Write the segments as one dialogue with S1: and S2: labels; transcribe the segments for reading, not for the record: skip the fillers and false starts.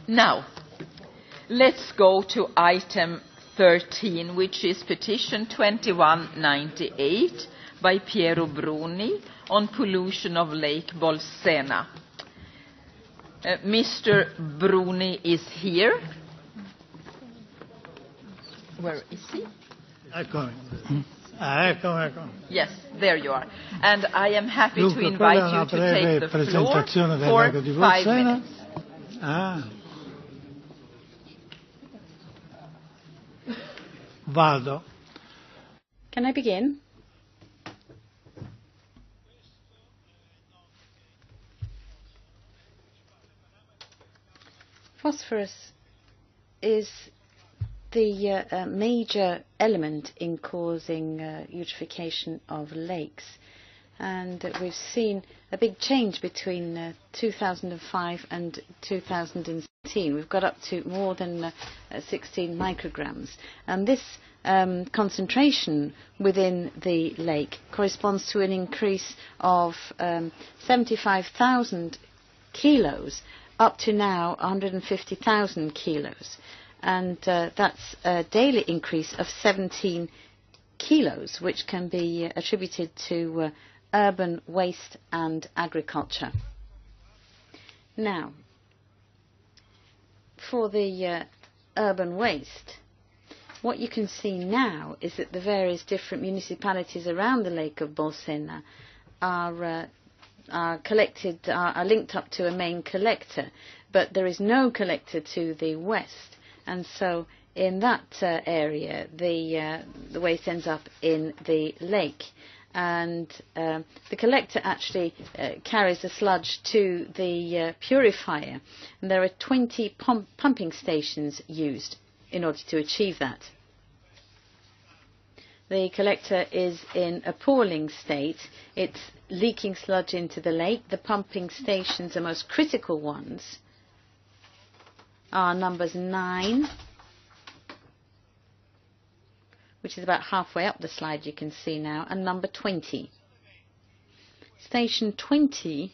S1: Now, let's go to item 13, which is petition 2198 by Piero Bruni on pollution of Lake Bolsena. Mr. Bruni is here. Where is he?
S2: Ecco.
S1: Yes, there you are. And I am happy to invite you to take the floor for 5 minutes.
S2: Vado.
S3: Can I begin? Phosphorus is the major element in causing eutrophication of lakes, and we've seen a big change between 2005 and 2017. We've got up to more than 16 micrograms, and this concentration within the lake corresponds to an increase of 75,000 kilos up to now 150,000 kilos. And that's a daily increase of 17 kilos, which can be attributed to urban waste and agriculture. Now, for the urban waste, what you can see now is that the various different municipalities around the Lake of Bolsena are linked up to a main collector, but there is no collector to the west. And so in that area, the waste ends up in the lake. And the collector actually carries the sludge to the purifier. And there are 20 pumping stations used in order to achieve that. The collector is in appalling state. It's leaking sludge into the lake. The pumping stations, the most critical ones, are numbers 9, which is about halfway up the slide you can see now, and number 20. Station 20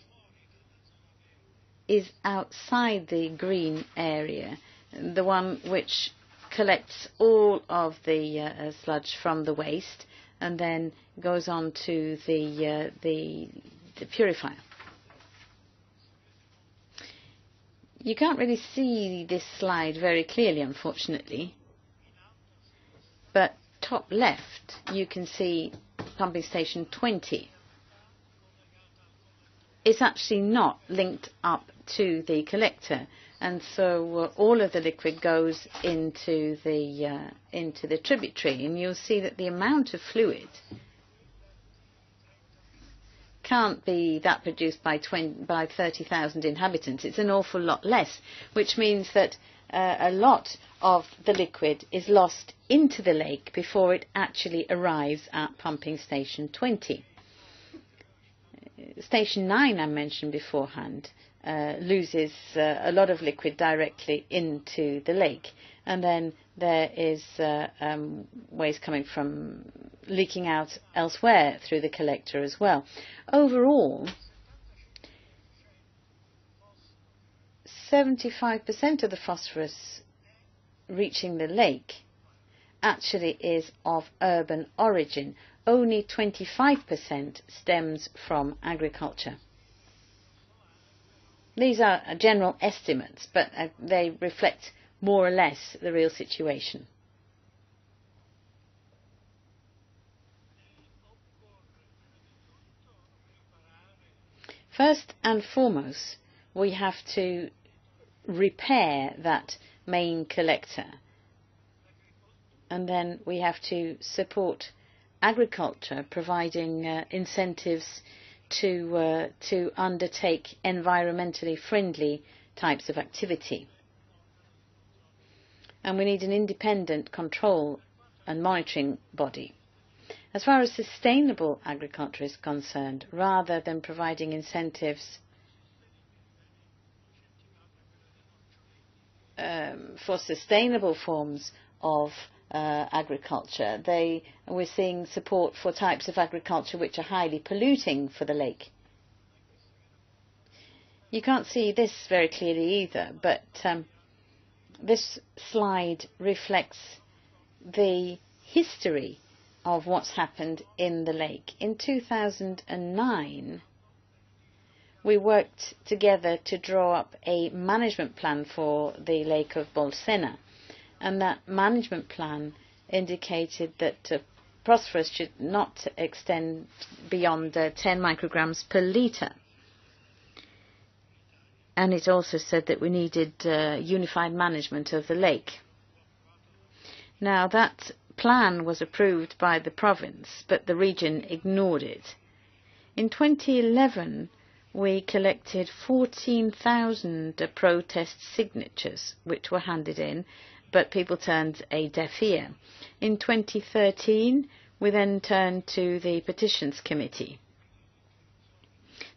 S3: is outside the green area, the one which collects all of the sludge from the waste and then goes on to the purifier. You can't really see this slide very clearly, unfortunately, but top left you can see pumping station 20. It's actually not linked up to the collector, and so all of the liquid goes into the tributary, and you'll see that the amount of fluid can't be that produced by 30,000 inhabitants. It's an awful lot less, which means that a lot of the liquid is lost into the lake before it actually arrives at pumping station 20. Station 9, I mentioned beforehand, loses a lot of liquid directly into the lake, and then there is waste coming from leaking out elsewhere through the collector as well. Overall, 75% of the phosphorus reaching the lake actually is of urban origin. Only 25% stems from agriculture. These are general estimates, but they reflect more or less the real situation. First and foremost, we have to repair that main collector, and then we have to support agriculture, providing incentives to undertake environmentally friendly types of activity. And we need an independent control and monitoring body. As far as sustainable agriculture is concerned, rather than providing incentives for sustainable forms of agriculture, we're seeing support for types of agriculture which are highly polluting for the lake. You can't see this very clearly either, but this slide reflects the history of what's happened in the lake. In 2009, we worked together to draw up a management plan for the lake of Bolsena, and that management plan indicated that phosphorus should not extend beyond 10 micrograms per litre. And it also said that we needed unified management of the lake. Now, that plan was approved by the province, but the region ignored it. In 2011, we collected 14,000 protest signatures, which were handed in, but people turned a deaf ear. In 2013, we then turned to the petitions committee.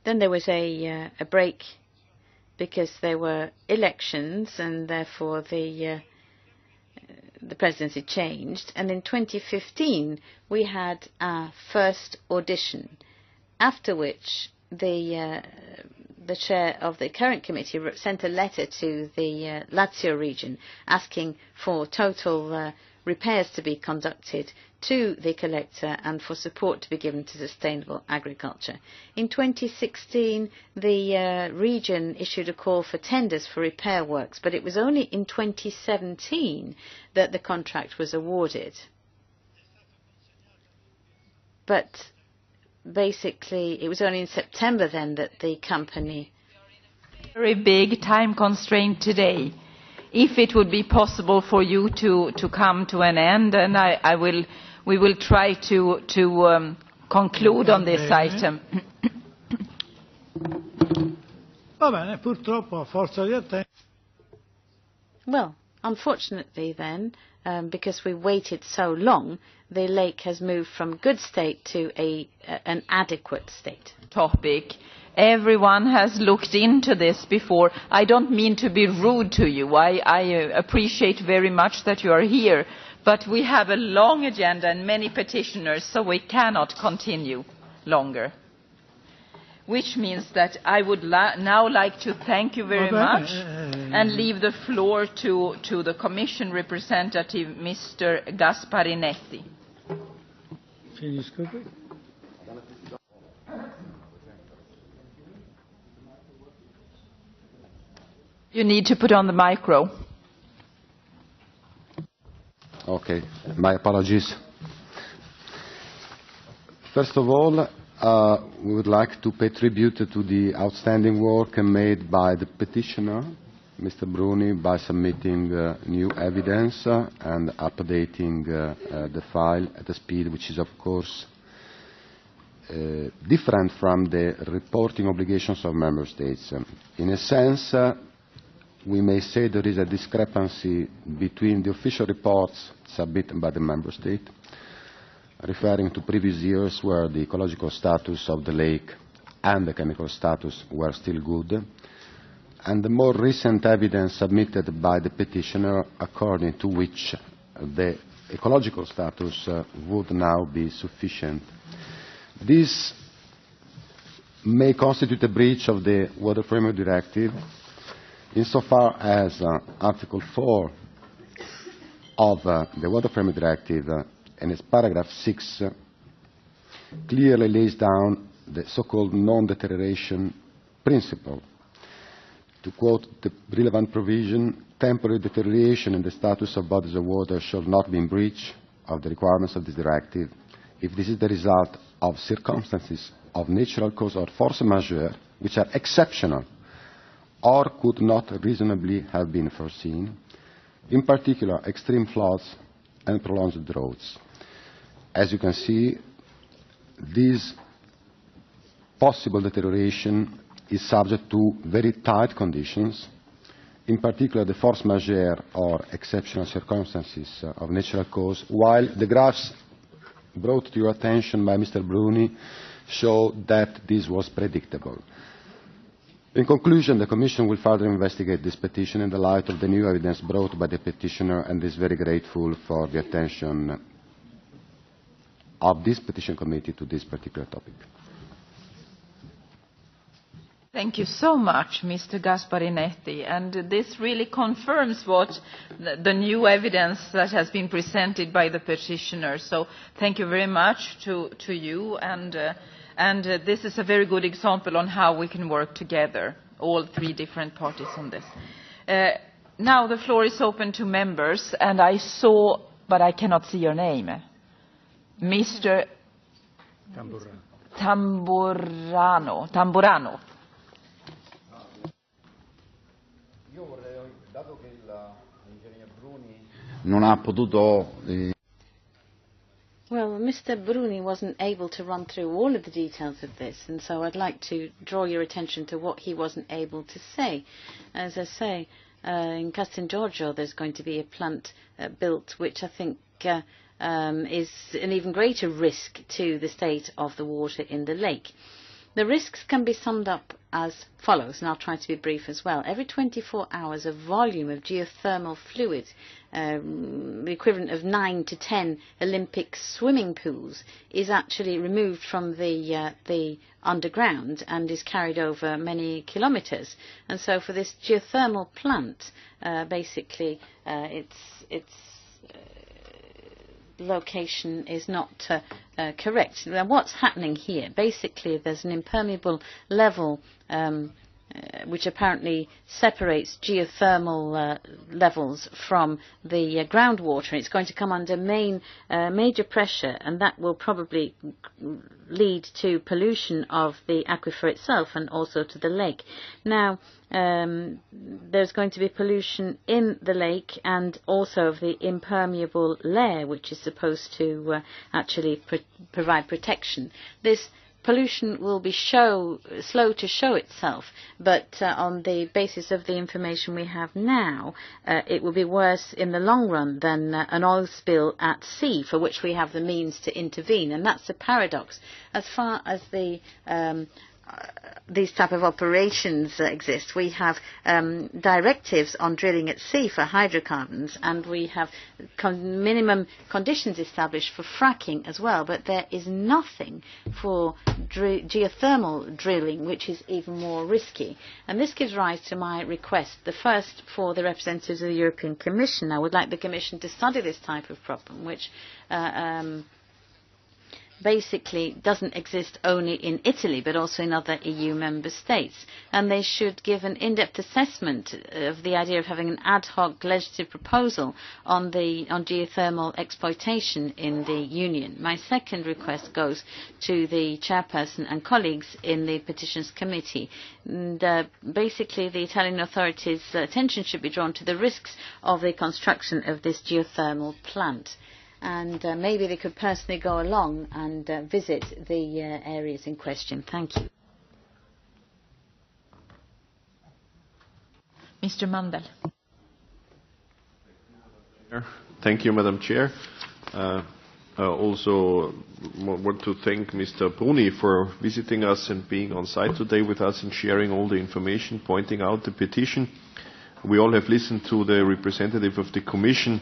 S3: Then there was a break because there were elections, and therefore the presidency changed. And in 2015, we had our first audition, after which the chair of the current committee sent a letter to the Lazio region asking for total repairs to be conducted to the collector and for support to be given to sustainable agriculture. In 2016, the region issued a call for tenders for repair works, but it was only in 2017 that the contract was awarded. But basically, it was only in September then that the company...
S1: Very big time constraint today. If it would be possible for you to come to an end, and we will try to conclude on this item.
S3: Well, unfortunately then, because we waited so long, the lake has moved from good state to an adequate state.
S1: Topic. Everyone has looked into this before. I don't mean to be rude to you. I appreciate very much that you are here, but we have a long agenda and many petitioners, so we cannot continue longer. Which means that I would now like to thank you very much and leave the floor to the Commission representative, Mr. Gasparinetti. You need to put on the micro.
S2: Okay, my apologies. First of all, we would like to pay tribute to the outstanding work made by the petitioner, Mr. Bruni, by submitting new evidence and updating the file at a speed which is, of course, different from the reporting obligations of member states. In a sense, we may say there is a discrepancy between the official reports submitted by the member state, referring to previous years where the ecological status of the lake and the chemical status were still good, and the more recent evidence submitted by the petitioner, according to which the ecological status would now be sufficient. This may constitute a breach of the Water Framework Directive, insofar as Article 4 of the Water Framework Directive, in its paragraph 6, clearly lays down the so-called non-deterioration principle. To quote the relevant provision, temporary deterioration in the status of bodies of water shall not be in breach of the requirements of this directive if this is the result of circumstances of natural cause or force majeure which are exceptional or could not reasonably have been foreseen, in particular extreme floods and prolonged droughts. As you can see, this possible deterioration is subject to very tight conditions, in particular the force majeure or exceptional circumstances of natural cause, while the graphs brought to your attention by Mr. Bruni show that this was predictable. In conclusion, the Commission will further investigate this petition in the light of the new evidence brought by the petitioner and is very grateful for the attention of this petition committee to this particular topic.
S1: Thank you so much, Mr. Gasparinetti. And this really confirms what the new evidence that has been presented by the petitioner. So thank you very much to you. And this is a very good example on how we can work together, all three different parties on this. Now the floor is open to members. And I saw, but I cannot see your name, Mr. Tamburano.
S4: Dato che l'ingegner Bruni non ha potuto
S3: Well, Mr. Bruni wasn't able to run through all of the details of this, and so I'd like to draw your attention to what he wasn't able to say. As I say, in Castel Giorgio there's going to be a plant built which I think is an even greater risk to the state of the water in the lake. The risks can be summed up as follows, and I'll try to be brief as well. Every 24 hours, a volume of geothermal fluid, the equivalent of 9 to 10 Olympic swimming pools, is actually removed from the underground and is carried over many kilometres. And so for this geothermal plant, basically its location is not correct. Now, what's happening here? Basically, there's an impermeable level which apparently separates geothermal levels from the groundwater. It's going to come under major pressure, and that will probably lead to pollution of the aquifer itself and also to the lake. Now, there's going to be pollution in the lake and also of the impermeable layer, which is supposed to actually provide protection. This pollution will be slow to show itself, but on the basis of the information we have now, it will be worse in the long run than an oil spill at sea, for which we have the means to intervene. And that's a paradox. As far as these type of operations exist, we have directives on drilling at sea for hydrocarbons, and we have minimum conditions established for fracking as well, but there is nothing for geothermal drilling, which is even more risky. And this gives rise to my request, the first for the representatives of the European Commission. I would like the Commission to study this type of problem, which basically doesn't exist only in Italy but also in other EU member states, and they should give an in-depth assessment of the idea of having an ad hoc legislative proposal on geothermal exploitation in the Union. My second request goes to the chairperson and colleagues in the Petitions Committee. And, basically the Italian authorities' attention should be drawn to the risks of the construction of this geothermal plant. And maybe they could personally go along and visit the areas in question. Thank you.
S1: Mr. Mandel.
S5: Thank you, Madam Chair. I also want to thank Mr. Bruni for visiting us and being on site today with us and sharing all the information, pointing out the petition. We all have listened to the representative of the Commission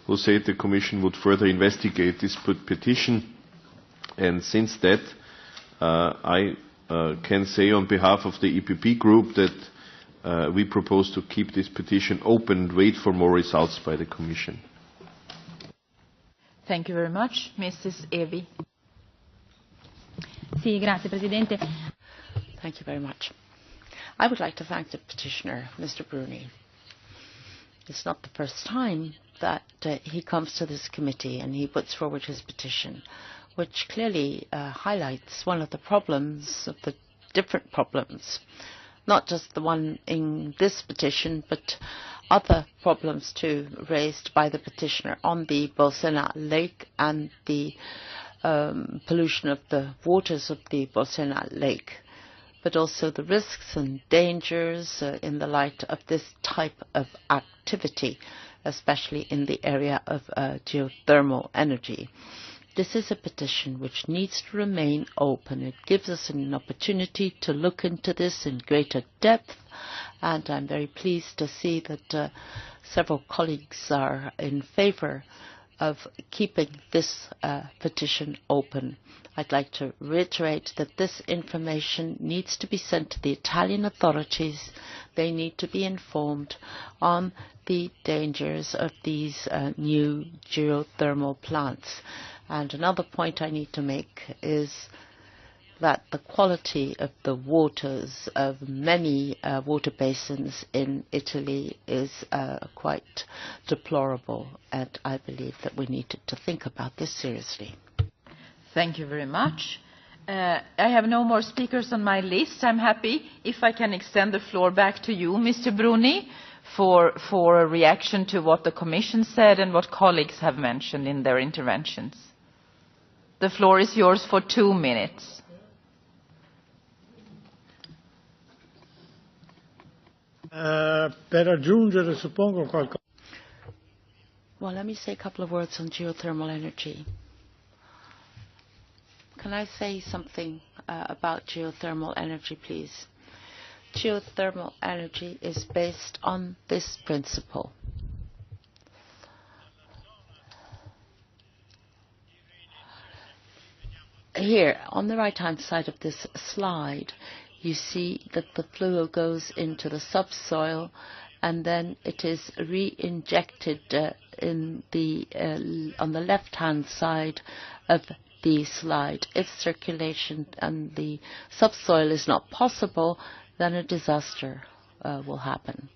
S5: who said the Commission would further investigate this petition. And since that, I can say on behalf of the EPP group that we propose to keep this petition open and wait for more results by the Commission.
S1: Thank you very much. Mrs. Evi.
S6: Sì, grazie, Presidente.
S7: Thank you very much. I would like to thank the petitioner, Mr. Bruni. It's not the first time that he comes to this committee and he puts forward his petition, which clearly highlights one of the problems, of the different problems, not just the one in this petition, but other problems too raised by the petitioner on the Bolsena lake and the pollution of the waters of the Bolsena lake, but also the risks and dangers in the light of this type of activity, especially in the area of geothermal energy. This is a petition which needs to remain open. It gives us an opportunity to look into this in greater depth, and I'm very pleased to see that several colleagues are in favour of keeping this petition open. I'd like to reiterate that this information needs to be sent to the Italian authorities. They need to be informed on the dangers of these new geothermal plants. And another point I need to make is that the quality of the waters of many water basins in Italy is quite deplorable, and I believe that we need to think about this seriously.
S1: Thank you very much. I have no more speakers on my list. I'm happy if I can extend the floor back to you, Mr. Bruni, for a reaction to what the Commission said and what colleagues have mentioned in their interventions. The floor is yours for 2 minutes.
S6: Per aggiungere, suppongo qualcosa.
S7: Well, let me say a couple of words on geothermal energy. Can I say something about geothermal energy, please? Geothermal energy is based on this principle. Here, on the right-hand side of this slide, you see that the fluid goes into the subsoil and then it is re-injected on the left-hand side of the slide. If circulation and the subsoil is not possible, then a disaster will happen.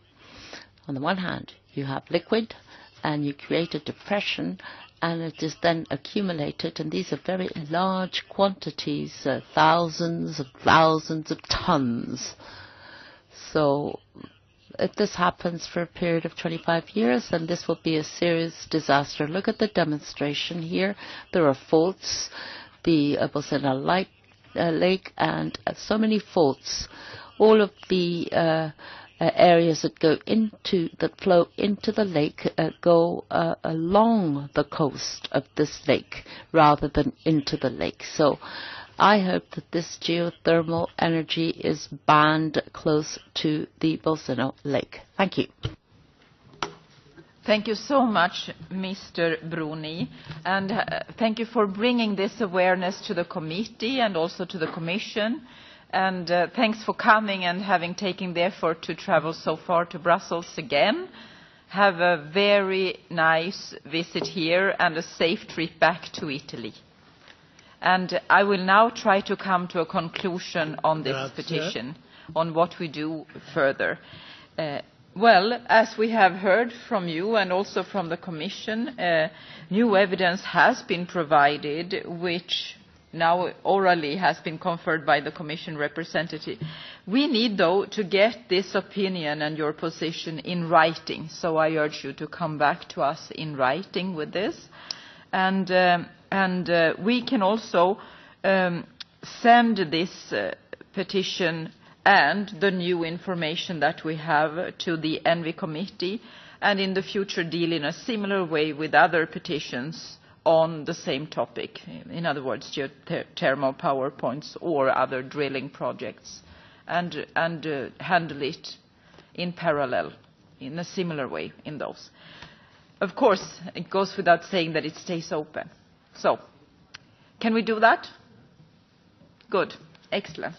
S7: On the one hand, you have liquid and you create a depression and it is then accumulated, and these are very large quantities, thousands of tons. So if this happens for a period of 25 years, then this will be a serious disaster. Look at the demonstration here. There are faults, the Bolsena lake, and so many faults. All of the areas that flow into the lake go along the coast of this lake rather than into the lake. So I hope that this geothermal energy is banned close to the Bolsena lake. Thank you.
S1: Thank you so much, Mr. Bruni, and thank you for bringing this awareness to the committee and also to the Commission. And thanks for coming and having taken the effort to travel so far to Brussels again. Have a very nice visit here and a safe trip back to Italy. And I will now try to come to a conclusion on this petition, on what we do further. Well, as we have heard from you and also from the Commission, new evidence has been provided, which now orally has been conferred by the Commission representative. We need, though, to get this opinion and your position in writing. So I urge you to come back to us in writing with this. And we can also send this petition and the new information that we have to the ENVI committee, and in the future deal in a similar way with other petitions on the same topic, in other words, geothermal power points or other drilling projects, and handle it in parallel, in a similar way in those. Of course, it goes without saying that it stays open. So, can we do that? Good. Excellent.